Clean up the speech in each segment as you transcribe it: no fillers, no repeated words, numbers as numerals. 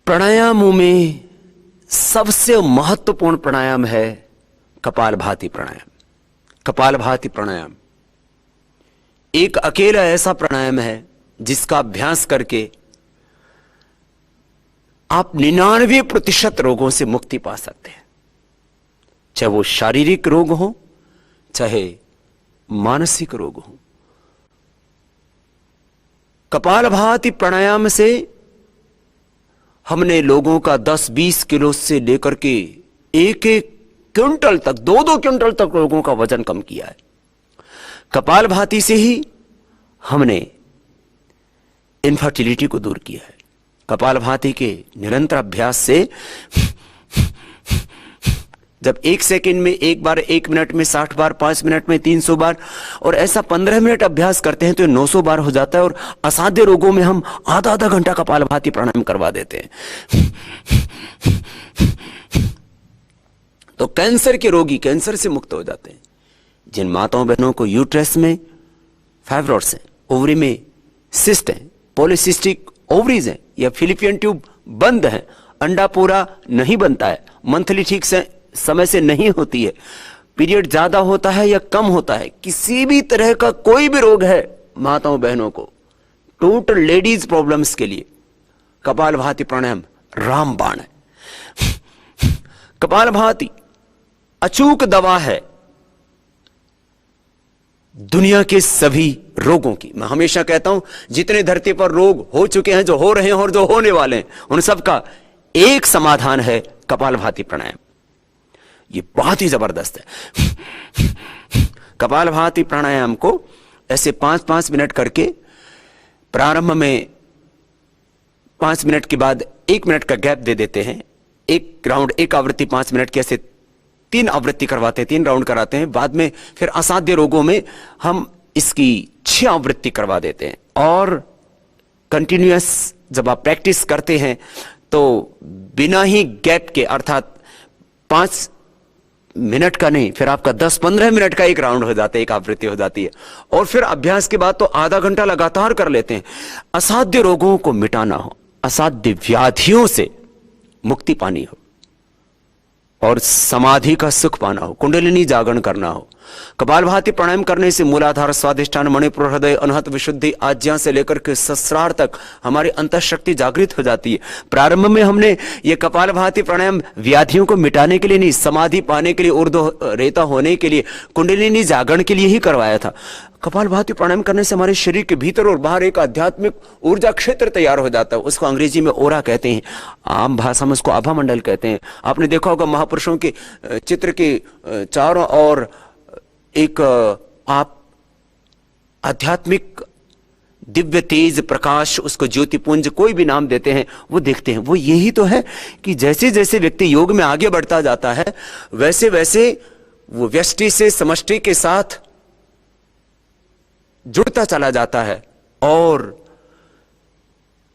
प्राणायामों में सबसे महत्वपूर्ण प्राणायाम है कपालभाति प्राणायाम। कपालभाति प्राणायाम एक अकेला ऐसा प्राणायाम है जिसका अभ्यास करके आप 99% रोगों से मुक्ति पा सकते हैं, चाहे वो शारीरिक रोग हो चाहे मानसिक रोग हो। कपालभाति प्राणायाम से हमने लोगों का 10-20 किलो से लेकर के 1-1 क्विंटल तक 2-2 क्विंटल तक लोगों का वजन कम किया है। कपालभाति से ही हमने इनफर्टिलिटी को दूर किया है। कपालभाति के निरंतर अभ्यास से जब 1 सेकंड में 1 बार, 1 मिनट में 60 बार, 5 मिनट में 300 बार और ऐसा 15 मिनट अभ्यास करते हैं तो 900 बार हो जाता है। और असाध्य रोगों में हम आधा घंटा कपालभाति प्राणायाम करवा देते हैं। तो कैंसर के रोगी कैंसर से मुक्त हो जाते हैं। जिन माताओं बहनों को यूट्रस में फाइब्रॉइड्स हैं, ओवरी में सिस्ट है, पॉलीसिस्टिक ओवरीज है या फिलिपियन ट्यूब बंद है, अंडा पूरा नहीं बनता है, मंथली ठीक से समय से नहीं होती है, पीरियड ज्यादा होता है या कम होता है, किसी भी तरह का कोई भी रोग है माताओं बहनों को, टोटल लेडीज प्रॉब्लम्स के लिए कपालभाति प्राणायाम रामबाण है। कपालभाति अचूक दवा है दुनिया के सभी रोगों की। मैं हमेशा कहता हूं जितने धरती पर रोग हो चुके हैं, जो हो रहे हैं और जो होने वाले हैं, उन सब का एक समाधान है कपालभाति प्राणायाम। ये बहुत ही जबरदस्त है। कपालभाति प्राणायाम को ऐसे 5-5 मिनट करके, प्रारंभ में 5 मिनट के बाद 1 मिनट का गैप दे देते हैं। एक राउंड, एक आवृत्ति 5 मिनट की, ऐसे 3 आवृत्ति करवाते हैं, 3 राउंड कराते हैं। बाद में फिर असाध्य रोगों में हम इसकी 6 आवृत्ति करवा देते हैं। और कंटिन्यूअस जब आप प्रैक्टिस करते हैं तो बिना ही गैप के, अर्थात 5 मिनट का नहीं, फिर आपका 10-15 मिनट का एक राउंड हो जाता है, एक आवृत्ति हो जाती है। और फिर अभ्यास के बाद तो आधा घंटा लगातार कर लेते हैं। असाध्य रोगों को मिटाना हो, असाध्य व्याधियों से मुक्ति पानी हो और समाधि का सुख पाना हो, कुंडलिनी जागरण करना हो। कपालभाति प्राणायाम करने से मूलाधार, स्वादिष्ठान, मणिपुर, हृदय, अनहत, विशुद्धि, आज्ञा से लेकर के सहस्रार तक हमारी अंतःशक्ति जागृत हो जाती है। प्रारंभ में हमने ये कपालभाति प्राणायाम व्याधियों को मिटाने के लिए नहीं, समाधि पाने के लिए, ऊर्ध्व रेता होने के लिए, कुंडलिनी जागरण के लिए ही करवाया था। कपालभाति प्राणायाम करने से हमारे शरीर के भीतर और बाहर एक आध्यात्मिक ऊर्जा क्षेत्र तैयार हो जाता है। उसको अंग्रेजी में ओरा कहते हैं, आम भाषा में उसको आभा मंडल कहते हैं। आपने देखा होगा महापुरुषों के चित्र के चारों ओर एक आप आध्यात्मिक दिव्य तेज प्रकाश, उसको ज्योतिपुंज, कोई भी नाम देते हैं, वो देखते हैं। वो यही तो है कि जैसे जैसे व्यक्ति योग में आगे बढ़ता जाता है वैसे वैसे वो व्यष्टि से समष्टि के साथ जुड़ता चला जाता है और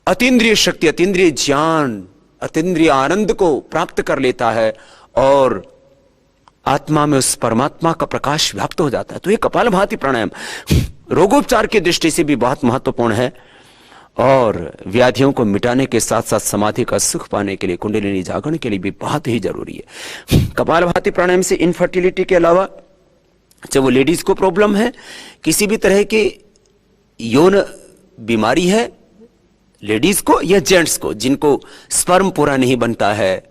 अतीन्द्रिय शक्ति, अतीन्द्रिय ज्ञान, अतीन्द्रिय आनंद को प्राप्त कर लेता है और आत्मा में उस परमात्मा का प्रकाश व्याप्त हो जाता है। तो ये कपालभाति प्राणायाम रोगोपचार की दृष्टि से भी बहुत महत्वपूर्ण है और व्याधियों को मिटाने के साथ साथ समाधि का सुख पाने के लिए, कुंडलिनी जागरण के लिए भी बहुत ही जरूरी है। कपालभाति प्राणायाम से इनफर्टिलिटी के अलावा, चाहे वो लेडीज को प्रॉब्लम है, किसी भी तरह की यौन बीमारी है लेडीज को या जेंट्स को, जिनको स्पर्म पूरा नहीं बनता है,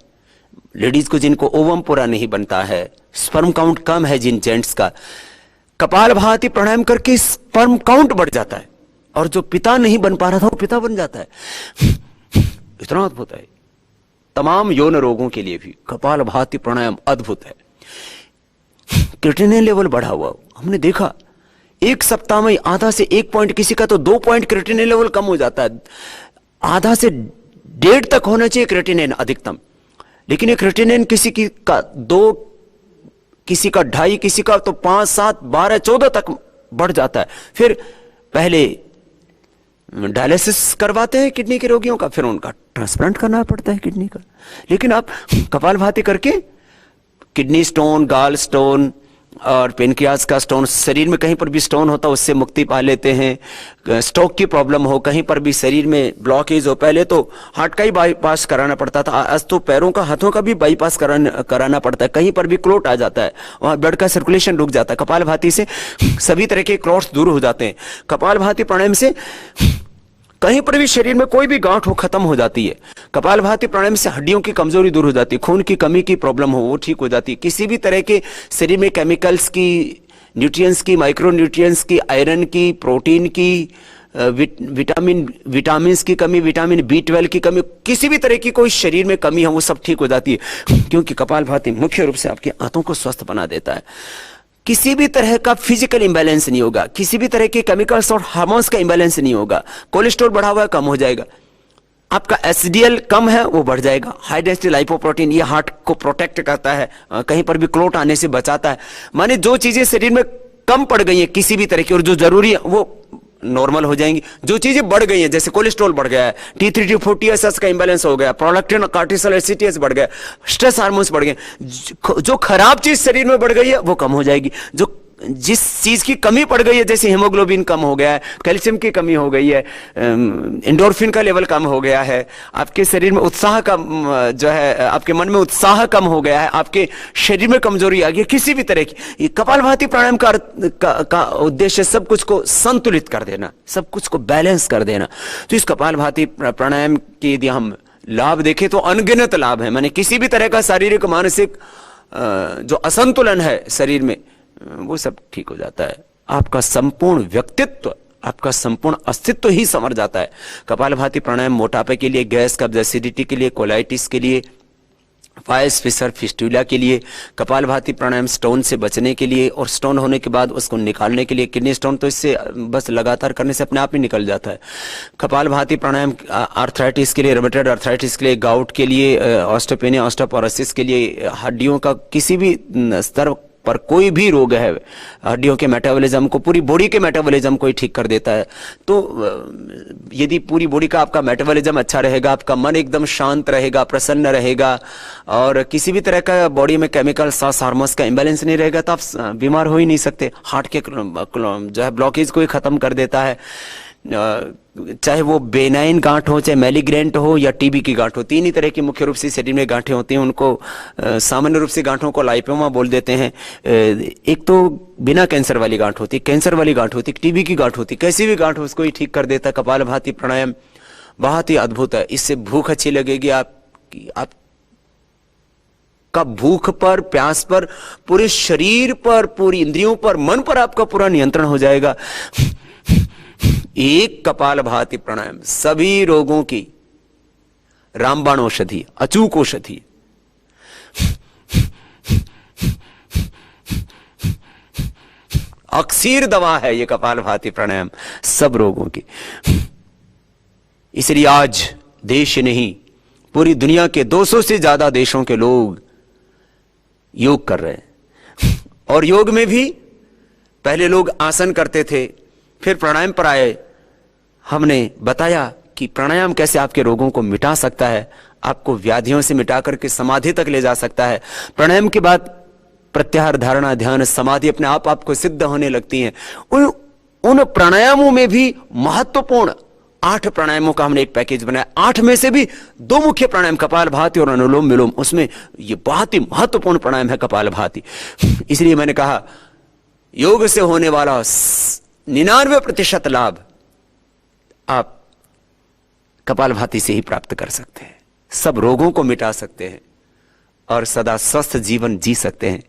लेडीज को जिनको ओवम पूरा नहीं बनता है, स्पर्म काउंट कम है जिन जेंट्स का, कपालभाति प्राणायाम करके स्पर्म काउंट बढ़ जाता है और जो पिता नहीं बन पा रहा था वो पिता बन जाता है। इतना अद्भुत है। तमाम यौन रोगों के लिए भी कपालभाति प्राणायाम अद्भुत है। क्रिएटिनिन लेवल बढ़ा हुआ हमने देखा, 1 सप्ताह में आधा से 1 पॉइंट, किसी का तो 2 पॉइंट क्रिएटिनिन लेवल कम हो जाता है। आधा से 1.5 तक होना चाहिए क्रिएटिनिन अधिकतम, लेकिन ये क्रिएटिनिन किसी की का 2, किसी का 2.5, किसी का तो 5, 7, 12, 14 तक बढ़ जाता है। फिर पहले डायलिसिस करवाते हैं किडनी के रोगियों का, फिर उनका ट्रांसप्लांट करना पड़ता है किडनी का। लेकिन आप कपालभाति करके किडनी स्टोन, गाल स्टोन और पेनक्रियाज का स्टोन, शरीर में कहीं पर भी स्टोन होता है उससे मुक्ति पा लेते हैं। स्ट्रोक की प्रॉब्लम हो, कहीं पर भी शरीर में ब्लॉकेज हो, पहले तो हार्ट का ही बाईपास कराना पड़ता था, आज तो पैरों का, हाथों का भी बाईपास कराना पड़ता है। कहीं पर भी क्लोट आ जाता है, वहां ब्लड का सर्कुलेशन रुक जाता है। कपालभाति से सभी तरह के क्लॉट्स दूर हो जाते हैं। कपालभाति प्राणायाम से कहीं पर भी शरीर में कोई भी गांठ हो खत्म हो जाती है। कपालभाति प्राणायाम से हड्डियों की कमजोरी दूर हो जाती है, खून की कमी की प्रॉब्लम हो वो ठीक हो जाती है। किसी भी तरह के शरीर में केमिकल्स की, न्यूट्रिएंट्स की, माइक्रो न्यूट्रिएंट्स की, आयरन की, प्रोटीन की, विटामिन्स की कमी, विटामिन B12 की कमी, किसी भी तरह की कोई शरीर में कमी है वो सब ठीक हो जाती है, क्योंकि कपालभाति मुख्य रूप से आपके आंतों को स्वस्थ बना देता है। किसी भी तरह का फिजिकल इंबैलेंस नहीं होगा, किसी भी तरह के केमिकल्स और हार्मोन्स का इंबैलेंस नहीं होगा। कोलेस्ट्रॉल बढ़ा हुआ है कम हो जाएगा, आपका एचडीएल कम है वो बढ़ जाएगा। हाई डेंसिटी लाइपोप्रोटीन ये हार्ट को प्रोटेक्ट करता है, कहीं पर भी क्लोट आने से बचाता है। माने जो चीजें शरीर में कम पड़ गई है किसी भी तरह की और जो जरूरी है वो नॉर्मल हो जाएंगी। जो चीजें बढ़ गई हैं, जैसे कोलेस्ट्रॉल बढ़ गया है, T3 T4 TSH का इंबैलेंस हो गया, प्रोलैक्टिन कार्टिसोल एसिटियस बढ़ गया, स्ट्रेस हार्मोन्स बढ़ गए, जो खराब चीज शरीर में बढ़ गई है वो कम हो जाएगी। जो जिस चीज की कमी पड़ गई है, जैसे हीमोग्लोबिन कम हो गया है, कैल्शियम की कमी हो गई है, एंडोर्फिन का लेवल कम हो गया है, आपके शरीर में उत्साह का जो है, आपके मन में उत्साह कम हो गया है, आपके शरीर में कमजोरी आ गई, किसी भी तरह की, ये कपालभाति प्राणायाम का उद्देश्य सब कुछ को संतुलित कर देना, सब कुछ को बैलेंस कर देना। तो इस कपालभाति प्राणायाम के यदि हम लाभ देखें तो अनगिनत लाभ है। माने किसी भी तरह का शारीरिक मानसिक जो असंतुलन है शरीर में वो सब ठीक हो जाता है। आपका संपूर्ण व्यक्तित्व, आपका संपूर्ण अस्तित्व ही संवर जाता है। कपालभाति प्राणायाम मोटापे के लिए, गैस कब्ज एसिडिटी के लिए, कोलाइटिस के लिए, फाइल्स फिशर फिस्टुला के लिए, कपालभाति प्राणायाम स्टोन से बचने के लिए और स्टोन होने के बाद उसको निकालने के लिए। किडनी स्टोन तो इससे बस लगातार करने से अपने आप ही निकल जाता है। कपालभाति प्राणायाम आर्थराइटिस के लिए, रूमेटॉइड आर्थराइटिस के लिए, गाउट के लिए, ऑस्टियोपेनिया ऑस्टियोपोरोसिस के लिए, हड्डियों का किसी भी स्तर पर कोई भी रोग है, हड्डियों के मेटाबॉलिज्म को, पूरी बॉडी के मेटाबॉलिज्म को ही ठीक कर देता है। तो यदि पूरी बॉडी का आपका मेटाबॉलिज्म अच्छा रहेगा, आपका मन एकदम शांत रहेगा, प्रसन्न रहेगा और किसी भी तरह का बॉडी में केमिकल हार्मोन्स का इंबैलेंस नहीं रहेगा तो आप बीमार हो ही नहीं सकते। हार्ट के जो है ब्लॉकेज को ही खत्म कर देता है, चाहे वो बेनाइन गांठ हो, चाहे मैलिग्रेंट हो या टीबी की गांठ हो। तीन ही तरह की मुख्य रूप से शरीर में गांठें होती हैं, उनको सामान्य रूप से गांठों को लाइपोमा बोल देते हैं। एक तो बिना कैंसर वाली गांठ होती, कैंसर वाली गांठ होती, टीबी की गांठ होती, कैसी भी गांठ हो उसको ही ठीक कर देता है। कपालभाति प्राणायाम बहुत ही अद्भुत है। इससे भूख अच्छी लगेगी आप का भूख पर, प्यास पर, पूरे शरीर पर, पूरी इंद्रियों पर, मन पर आपका पूरा नियंत्रण हो जाएगा। एक कपालभाति प्राणायाम सभी रोगों की रामबाण औषधि, अचूक औषधि। अक्सीर दवा है ये कपालभाति प्राणायाम सब रोगों की। इसलिए आज देश नहीं पूरी दुनिया के 200 से ज्यादा देशों के लोग योग कर रहे हैं। और योग में भी पहले लोग आसन करते थे, फिर प्राणायाम पर आए। हमने बताया कि प्राणायाम कैसे आपके रोगों को मिटा सकता है, आपको व्याधियों से मिटा करके समाधि तक ले जा सकता है। प्राणायाम के बाद प्रत्याहार, धारणा, ध्यान, समाधि अपने आप आपको सिद्ध होने लगती हैं। उन प्राणायामों में भी महत्वपूर्ण 8 प्राणायामों का हमने एक पैकेज बनाया। 8 में से भी 2 मुख्य प्राणायाम, कपालभाति और अनुलोम विलोम, उसमें ये बहुत ही महत्वपूर्ण प्राणायाम है कपालभाति। इसलिए मैंने कहा योग से होने वाला 99% लाभ आप कपालभाति से ही प्राप्त कर सकते हैं। सब रोगों को मिटा सकते हैं और सदा स्वस्थ जीवन जी सकते हैं।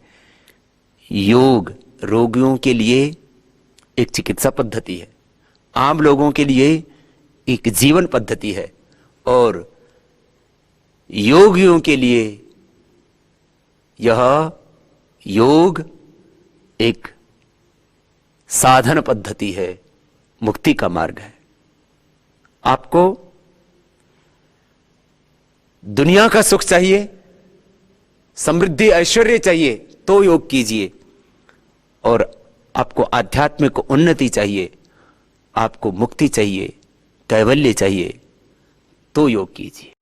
योग रोगियों के लिए एक चिकित्सा पद्धति है, आम लोगों के लिए एक जीवन पद्धति है और योगियों के लिए यह योग एक साधन पद्धति है, मुक्ति का मार्ग है। आपको दुनिया का सुख चाहिए, समृद्धि ऐश्वर्य चाहिए तो योग कीजिए, और आपको आध्यात्मिक उन्नति चाहिए, आपको मुक्ति चाहिए, कैवल्य चाहिए तो योग कीजिए।